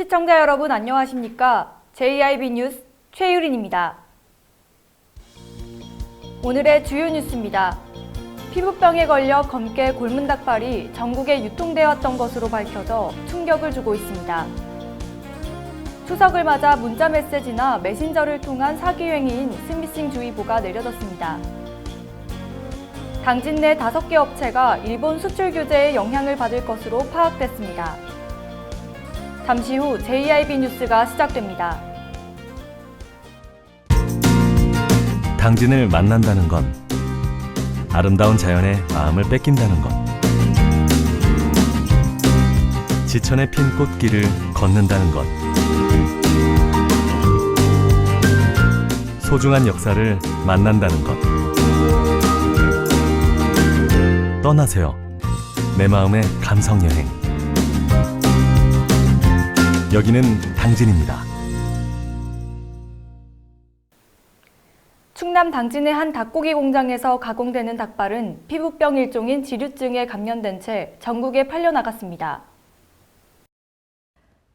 시청자 여러분 안녕하십니까? JIB 뉴스 최유린입니다. 오늘의 주요 뉴스입니다. 피부병에 걸려 검게 곪은 닭발이 전국에 유통되었던 것으로 밝혀져 충격을 주고 있습니다. 추석을 맞아 문자 메시지나 메신저를 통한 사기 행위인 스미싱 주의보가 내려졌습니다. 당진 내 5개 업체가 일본 수출 규제의 영향을 받을 것으로 파악됐습니다. 잠시 후 JIB 뉴스가 시작됩니다. 당진을 만난다는 건 아름다운 자연에 마음을 뺏긴다는 것, 지천에 핀 꽃길을 걷는다는 것, 소중한 역사를 만난다는 것. 떠나세요. 내 마음의 감성여행. 여기는 당진입니다. 충남 당진의 한 닭고기 공장에서 가공되는 닭발은 피부병 일종인 지류증에 감염된 채 전국에 팔려나갔습니다.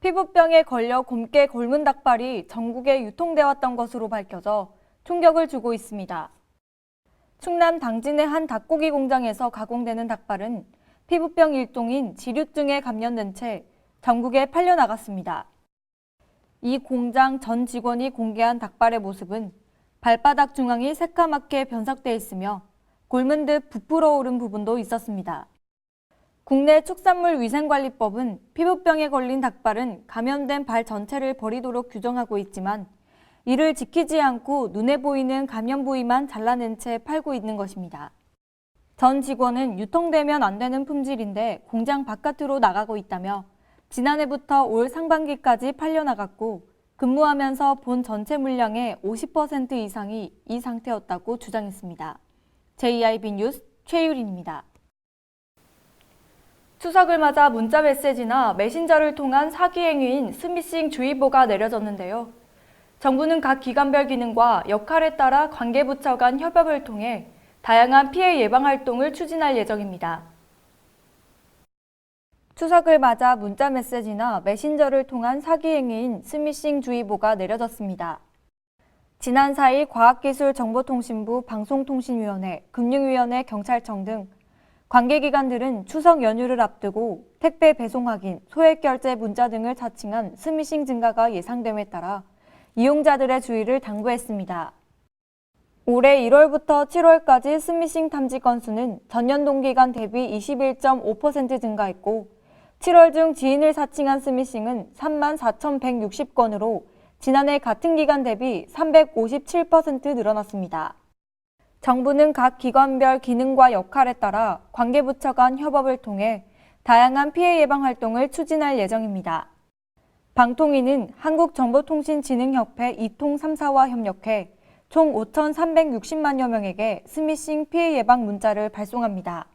피부병에 걸려 곪게 곪은 닭발이 전국에 유통되었던 것으로 밝혀져 충격을 주고 있습니다. 충남 당진의 한 닭고기 공장에서 가공되는 닭발은 피부병 일종인 지류증에 감염된 채 전국에 팔려나갔습니다. 이 공장 전 직원이 공개한 닭발의 모습은 발바닥 중앙이 새까맣게 변색돼 있으며 곪은 듯 부풀어 오른 부분도 있었습니다. 국내 축산물위생관리법은 피부병에 걸린 닭발은 감염된 발 전체를 버리도록 규정하고 있지만 이를 지키지 않고 눈에 보이는 감염 부위만 잘라낸 채 팔고 있는 것입니다. 전 직원은 유통되면 안 되는 품질인데 공장 바깥으로 나가고 있다며 지난해부터 올 상반기까지 팔려나갔고 근무하면서 본 전체 물량의 50% 이상이 이 상태였다고 주장했습니다. JIB 뉴스 최유린입니다. 추석을 맞아 문자 메시지나 메신저를 통한 사기 행위인 스미싱 주의보가 내려졌는데요. 정부는 각 기관별 기능과 역할에 따라 관계부처 간 협업을 통해 다양한 피해 예방 활동을 추진할 예정입니다. 추석을 맞아 문자 메시지나 메신저를 통한 사기 행위인 스미싱 주의보가 내려졌습니다. 지난 4일 과학기술정보통신부 방송통신위원회, 금융위원회, 경찰청 등 관계기관들은 추석 연휴를 앞두고 택배 배송 확인, 소액 결제 문자 등을 사칭한 스미싱 증가가 예상됨에 따라 이용자들의 주의를 당부했습니다. 올해 1월부터 7월까지 스미싱 탐지 건수는 전년 동기간 대비 21.5% 증가했고 7월 중 지인을 사칭한 스미싱은 34,160건으로 지난해 같은 기간 대비 357% 늘어났습니다. 정부는 각 기관별 기능과 역할에 따라 관계부처 간 협업을 통해 다양한 피해 예방 활동을 추진할 예정입니다. 방통위는 한국정보통신진흥협회 이통 3사와 협력해 총 5,360만여 명에게 스미싱 피해 예방 문자를 발송합니다.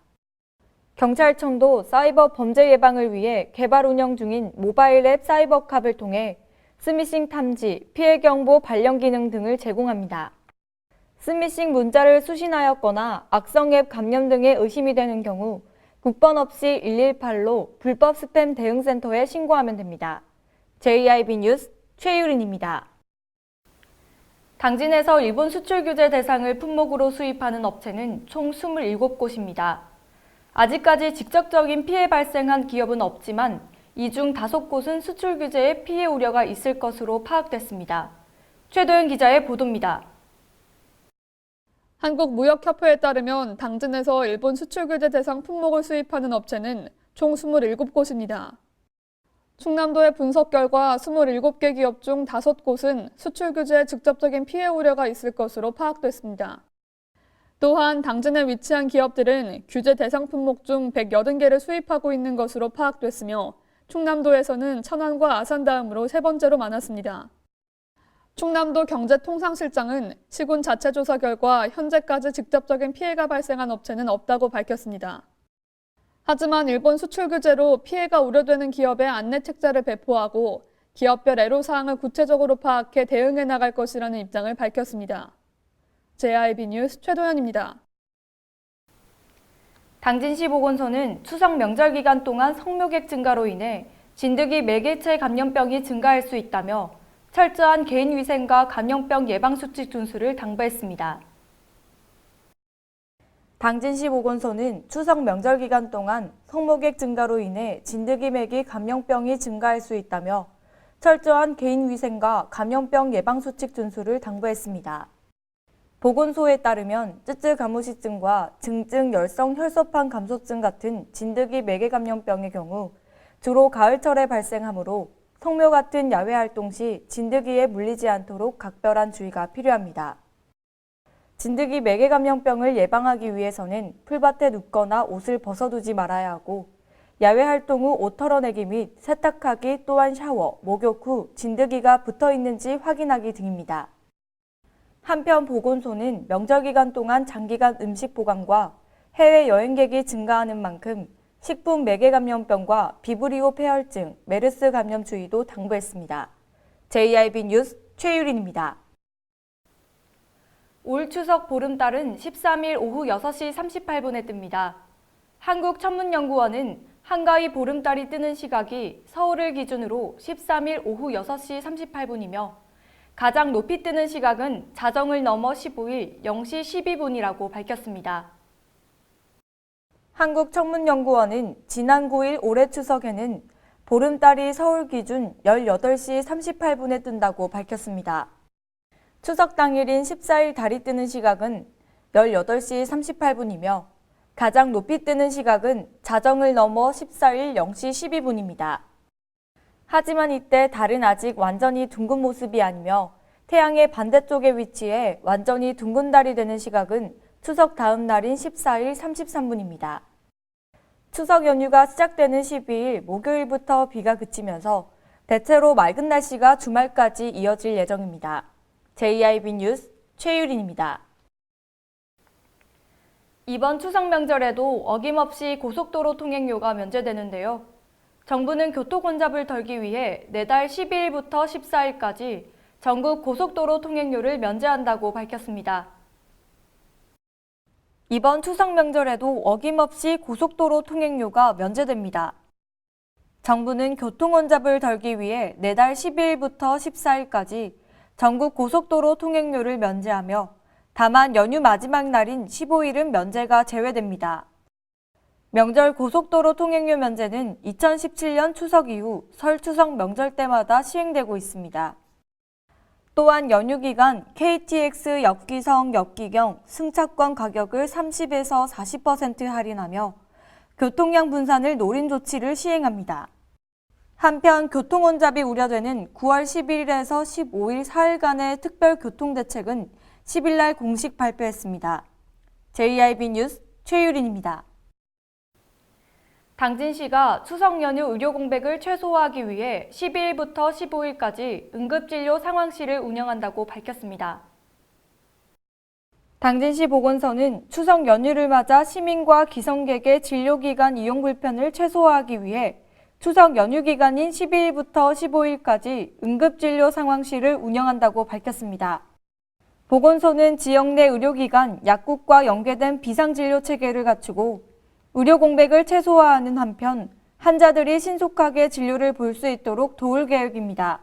경찰청도 사이버 범죄 예방을 위해 개발 운영 중인 모바일 앱 사이버캅을 통해 스미싱 탐지, 피해 경보 발령 기능 등을 제공합니다. 스미싱 문자를 수신하였거나 악성 앱 감염 등의 의심이 되는 경우 국번 없이 118로 불법 스팸 대응센터에 신고하면 됩니다. JIB 뉴스 최유린입니다. 당진에서 일본 수출 규제 대상을 품목으로 수입하는 업체는 총 27곳입니다. 아직까지 직접적인 피해 발생한 기업은 없지만 이 중 5곳은 수출 규제에 피해 우려가 있을 것으로 파악됐습니다. 최도연 기자의 보도입니다. 한국무역협회에 따르면 당진에서 일본 수출 규제 대상 품목을 수입하는 업체는 총 27곳입니다. 충남도의 분석 결과 27개 기업 중 5곳은 수출 규제에 직접적인 피해 우려가 있을 것으로 파악됐습니다. 또한 당진에 위치한 기업들은 규제 대상 품목 중 180개를 수입하고 있는 것으로 파악됐으며 충남도에서는 천안과 아산 다음으로 3번째로 많았습니다. 충남도 경제통상실장은 시군 자체 조사 결과 현재까지 직접적인 피해가 발생한 업체는 없다고 밝혔습니다. 하지만 일본 수출 규제로 피해가 우려되는 기업에 안내 책자를 배포하고 기업별 애로사항을 구체적으로 파악해 대응해 나갈 것이라는 입장을 밝혔습니다. JIB 뉴스 최도연입니다. 당진시 보건소는 추석 명절 기간 동안 성묘객 증가로 인해 진드기 매개체 감염병이 증가할 수 있다며 철저한 개인위생과 감염병 예방수칙 준수를 당부했습니다. 당진시 보건소는 추석 명절 기간 동안 성모객 증가로 인해 진드기 매기 감염병이 증가할 수 있다며 철저한 개인위생과 감염병 예방수칙 준수를 당부했습니다. 보건소에 따르면 쯔쯔 가무시증과 증증 열성 혈소판 감소증 같은 진드기 매개 감염병의 경우 주로 가을철에 발생하므로 성묘 같은 야외 활동 시 진드기에 물리지 않도록 각별한 주의가 필요합니다. 진드기 매개 감염병을 예방하기 위해서는 풀밭에 눕거나 옷을 벗어두지 말아야 하고 야외 활동 후 옷 털어내기 및 세탁하기 또한 샤워, 목욕 후 진드기가 붙어 있는지 확인하기 등입니다. 한편 보건소는 명절 기간 동안 장기간 음식 보관과 해외 여행객이 증가하는 만큼 식품 매개 감염병과 비브리오 폐혈증, 메르스 감염 주의도 당부했습니다. JIB 뉴스 최유린입니다. 올 추석 보름달은 13일 오후 6시 38분에 뜹니다. 한국천문연구원은 한가위 보름달이 뜨는 시각이 서울을 기준으로 13일 오후 6시 38분이며 가장 높이 뜨는 시각은 자정을 넘어 15일 0시 12분이라고 밝혔습니다. 한국천문연구원은 지난 9일 올해 추석에는 보름달이 서울 기준 18시 38분에 뜬다고 밝혔습니다. 추석 당일인 14일 달이 뜨는 시각은 18시 38분이며 가장 높이 뜨는 시각은 자정을 넘어 14일 0시 12분입니다. 하지만 이때 달은 아직 완전히 둥근 모습이 아니며 태양의 반대쪽에 위치해 완전히 둥근 달이 되는 시각은 추석 다음 날인 14일 33분입니다. 추석 연휴가 시작되는 12일 목요일부터 비가 그치면서 대체로 맑은 날씨가 주말까지 이어질 예정입니다. JIB 뉴스 최유린입니다. 이번 추석 명절에도 어김없이 고속도로 통행료가 면제되는데요. 정부는 교통 혼잡을 덜기 위해 내달 12일부터 14일까지 전국 고속도로 통행료를 면제한다고 밝혔습니다. 이번 추석 명절에도 어김없이 고속도로 통행료가 면제됩니다. 정부는 교통 혼잡을 덜기 위해 내달 12일부터 14일까지 전국 고속도로 통행료를 면제하며 다만 연휴 마지막 날인 15일은 면제가 제외됩니다. 명절 고속도로 통행료 면제는 2017년 추석 이후 설 추석 명절 때마다 시행되고 있습니다. 또한 연휴 기간 KTX 역기성 역기경 승차권 가격을 30에서 40% 할인하며 교통량 분산을 노린 조치를 시행합니다. 한편 교통 혼잡이 우려되는 9월 11일에서 15일 4일간의 특별 교통대책은 10일 날 공식 발표했습니다. JIB 뉴스 최유린입니다. 당진시가 추석 연휴 의료 공백을 최소화하기 위해 12일부터 15일까지 응급진료 상황실을 운영한다고 밝혔습니다. 당진시 보건소는 추석 연휴를 맞아 시민과 기성객의 진료기관 이용 불편을 최소화하기 위해 추석 연휴 기간인 12일부터 15일까지 응급진료 상황실을 운영한다고 밝혔습니다. 보건소는 지역 내 의료기관, 약국과 연계된 비상진료 체계를 갖추고 의료 공백을 최소화하는 한편 환자들이 신속하게 진료를 볼 수 있도록 도울 계획입니다.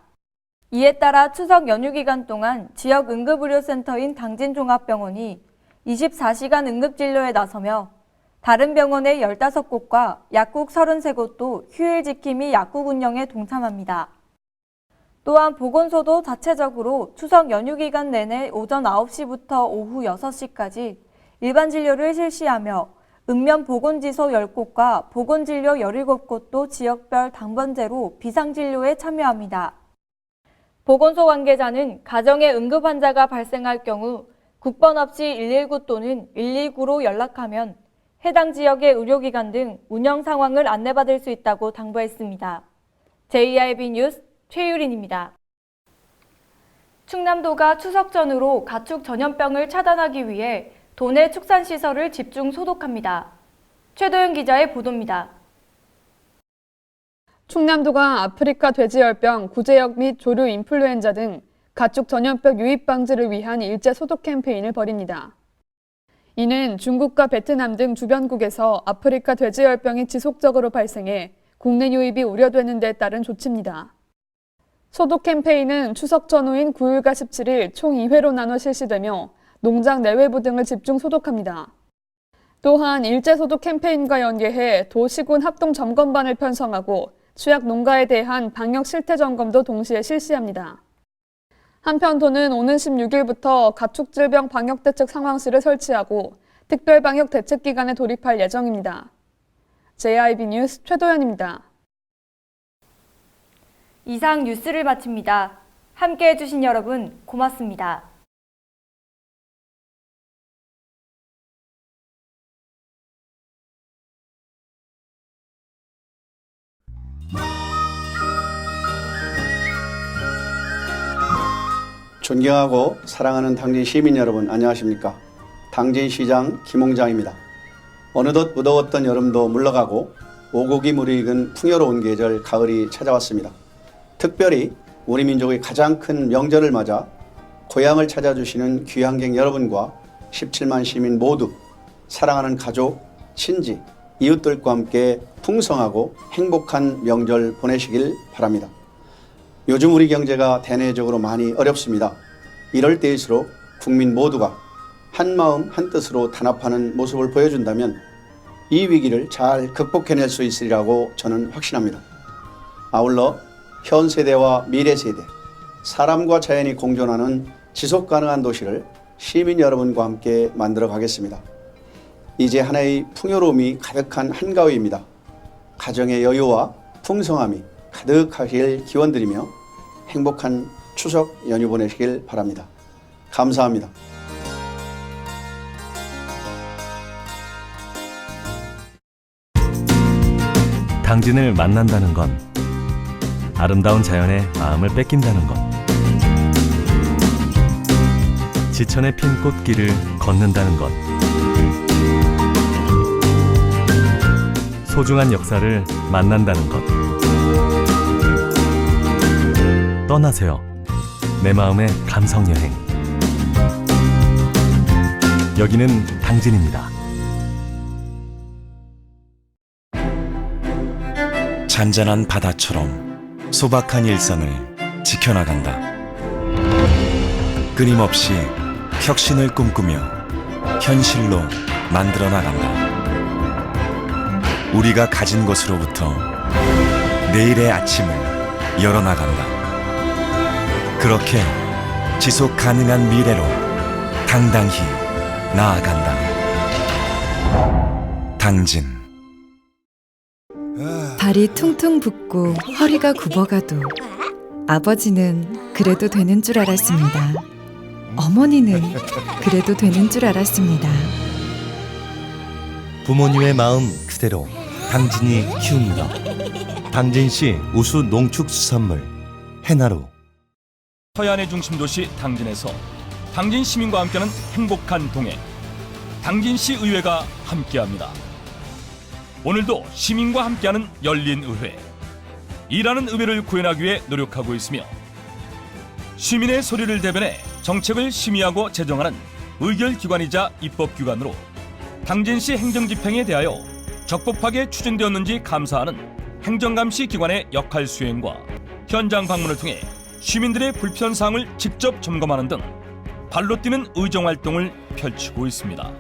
이에 따라 추석 연휴 기간 동안 지역 응급의료센터인 당진종합병원이 24시간 응급진료에 나서며 다른 병원의 15곳과 약국 33곳도 휴일 지킴이 약국 운영에 동참합니다. 또한 보건소도 자체적으로 추석 연휴 기간 내내 오전 9시부터 오후 6시까지 일반 진료를 실시하며 읍면 보건지소 10곳과 보건진료 17곳도 지역별 당번제로 비상진료에 참여합니다. 보건소 관계자는 가정에 응급 환자가 발생할 경우 국번 없이 119 또는 129로 연락하면 해당 지역의 의료기관 등 운영 상황을 안내받을 수 있다고 당부했습니다. JIB 뉴스 최유린입니다. 충남도가 추석 전후로 가축 전염병을 차단하기 위해 도내 축산시설을 집중 소독합니다. 최도윤 기자의 보도입니다. 충남도가 아프리카 돼지열병, 구제역 및 조류 인플루엔자 등 가축 전염병 유입 방지를 위한 일제 소독 캠페인을 벌입니다. 이는 중국과 베트남 등 주변국에서 아프리카 돼지열병이 지속적으로 발생해 국내 유입이 우려되는 데 따른 조치입니다. 소독 캠페인은 추석 전후인 9일과 17일 총 2회로 나눠 실시되며 농장 내외부 등을 집중 소독합니다. 또한 일제 소독 캠페인과 연계해 도시군 합동 점검반을 편성하고 취약 농가에 대한 방역 실태 점검도 동시에 실시합니다. 한편 도는 오는 16일부터 가축질병 방역대책 상황실을 설치하고 특별방역대책기간에 돌입할 예정입니다. JIB 뉴스 최도연입니다. 이상 뉴스를 마칩니다. 함께해 주신 여러분 고맙습니다. 존경하고 사랑하는 당진 시민 여러분 안녕하십니까? 당진시장 김홍장입니다. 어느덧 무더웠던 여름도 물러가고 오곡이 무르익은 풍요로운 계절 가을이 찾아왔습니다. 특별히 우리 민족의 가장 큰 명절을 맞아 고향을 찾아주시는 귀향객 여러분과 17만 시민 모두 사랑하는 가족, 친지, 이웃들과 함께 풍성하고 행복한 명절 보내시길 바랍니다. 요즘 우리 경제가 대내적으로 많이 어렵습니다. 이럴 때일수록 국민 모두가 한마음 한뜻으로 단합하는 모습을 보여준다면 이 위기를 잘 극복해낼 수 있으리라고 저는 확신합니다. 아울러 현 세대와 미래 세대, 사람과 자연이 공존하는 지속가능한 도시를 시민 여러분과 함께 만들어 가겠습니다. 이제 하나의 풍요로움이 가득한 한가위입니다. 가정의 여유와 풍성함이 가득하길 기원드리며 행복한 추석 연휴 보내시길 바랍니다. 감사합니다. 당진을 만난다는 건 아름다운 자연에 마음을 뺏긴다는 것. 지천에 핀 꽃길을 걷는다는 것. 소중한 역사를 만난다는 것. 떠나세요. 내 마음의 감성 여행. 여기는 당진입니다. 잔잔한 바다처럼 소박한 일상을 지켜나간다. 끊임없이 혁신을 꿈꾸며 현실로 만들어 나간다. 우리가 가진 것으로부터 내일의 아침을 열어나간다. 그렇게 지속 가능한 미래로 당당히 나아간다. 당진. 발이 퉁퉁 붓고 허리가 굽어가도 아버지는 그래도 되는 줄 알았습니다. 어머니는 그래도 되는 줄 알았습니다. 부모님의 마음 그대로 당진이 키웁니다. 당진시 우수 농축수산물 해나루. 서해안의 중심도시 당진에서 당진 시민과 함께하는 행복한 동행, 당진시 의회가 함께합니다. 오늘도 시민과 함께하는 열린 의회, 일하는 의회를 구현하기 위해 노력하고 있으며 시민의 소리를 대변해 정책을 심의하고 제정하는 의결기관이자 입법기관으로 당진시 행정집행에 대하여 적법하게 추진되었는지 감사하는 행정감시 기관의 역할 수행과 현장 방문을 통해 시민들의 불편사항을 직접 점검하는 등 발로 뛰는 의정활동을 펼치고 있습니다.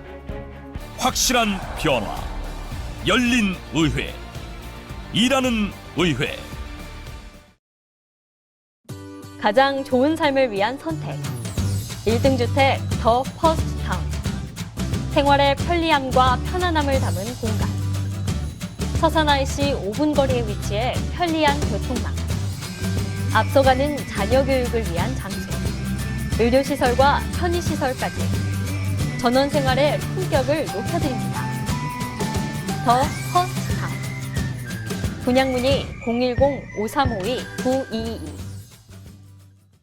확실한 변화, 열린 의회, 일하는 의회. 가장 좋은 삶을 위한 선택. 1등 주택 더 퍼스트 타운. 생활의 편리함과 편안함을 담은 공간. 서산 IC 5분 거리에 위치해 편리한 교통망. 앞서가는 자녀 교육을 위한 장소. 의료시설과 편의시설까지. 전원 생활의 품격을 높여드립니다. 더 퍼스트 타운. 분양 문의 010-5352-9222